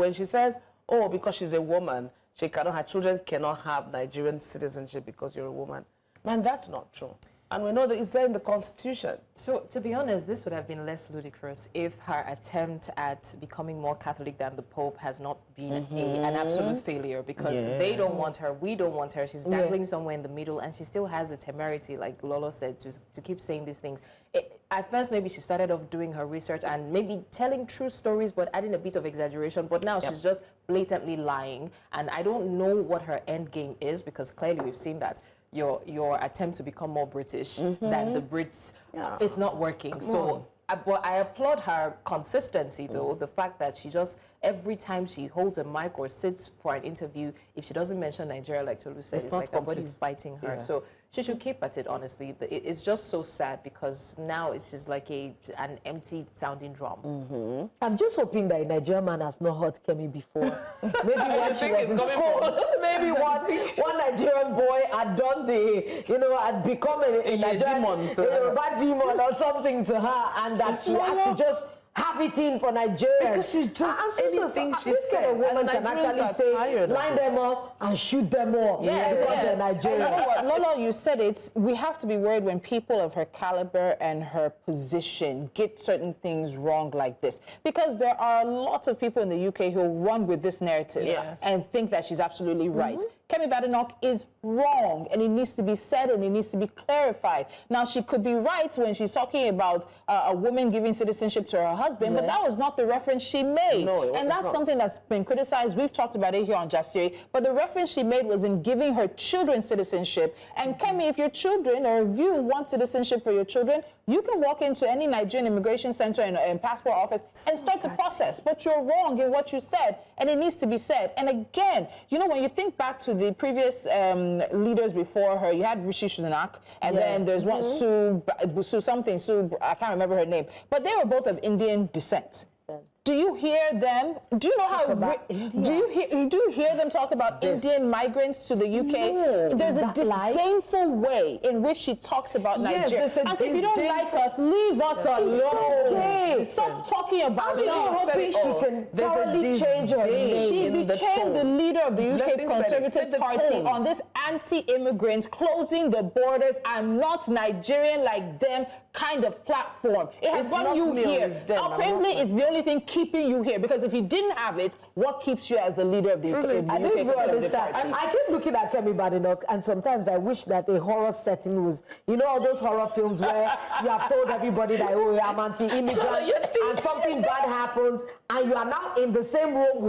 When she says, oh, because she's a woman, her children cannot have Nigerian citizenship because you're a woman. Man, that's not true. And we know that it's there in the Constitution. So, to be honest, this would have been less ludicrous if her attempt at becoming more Catholic than the Pope has not been an absolute failure, because they don't want her, we don't want her. She's dangling somewhere in the middle, and she still has the temerity, like Lolo said, to keep saying these things. At first, maybe she started off doing her research and maybe telling true stories, but adding a bit of exaggeration. But now she's just blatantly lying. And I don't know what her end game is, because clearly we've seen that your attempt to become more British than the Brits, it's not working. So I applaud her consistency, though, the fact that she just, every time she holds a mic or sits for an interview, if she doesn't mention Nigeria, like Tolu said, it's like her body's biting her. So she should keep at it, honestly. It's just so sad, because now it's just like an empty sounding drum. I'm just hoping that a Nigerian man has not hurt Kemi before. Maybe when she was in school, maybe one Nigerian boy had done had become a Nigerian demon or something to her, and that she has to just have it in for Nigeria. Because she's just anything she says. A woman can actually say, line them up and shoot them all. Yes. They're Nigerian. You know what, Lolo, you said it. We have to be worried when people of her caliber and her position get certain things wrong like this. Because there are lots of people in the UK who run with this narrative and think that she's absolutely right. Kemi Badenoch is wrong, and it needs to be said and it needs to be clarified. Now, she could be right when she's talking about a woman giving citizenship to her husband, but that was not the reference she made. No, and that's something that's been criticized. We've talked about it here on Jasiri, but the reference she made was in giving her children citizenship. And Kemi, if your children or if you want citizenship for your children, you can walk into any Nigerian immigration center and passport office and start the process. But you're wrong in what you said, and it needs to be said. And again, you know, when you think back to the previous leaders before her, you had Rishi Sunak, and then there's one Sue, I can't remember her name, but they were both of Indian descent. Do you hear them? Do you know how? Do you hear them talk about Indian migrants to the UK? No, there's a disdainful way in which she talks about Nigeria. And so if you don't like us, leave us alone. Stop talking about it. Hoping she can thoroughly change her name. She became the leader of the UK Conservative Party on this anti-immigrant, closing the borders, I'm not Nigerian like them kind of platform. It has gotten you here. Apparently, it's the only thing keeping you here, because if you didn't have it, what keeps you as the leader of the UK? I don't even understand. I keep looking at Kemi Badenoch, and sometimes I wish that a horror setting was, you know, all those horror films where you have told everybody that, oh, I'm anti-immigrant, and something bad happens, and you are now in the same room with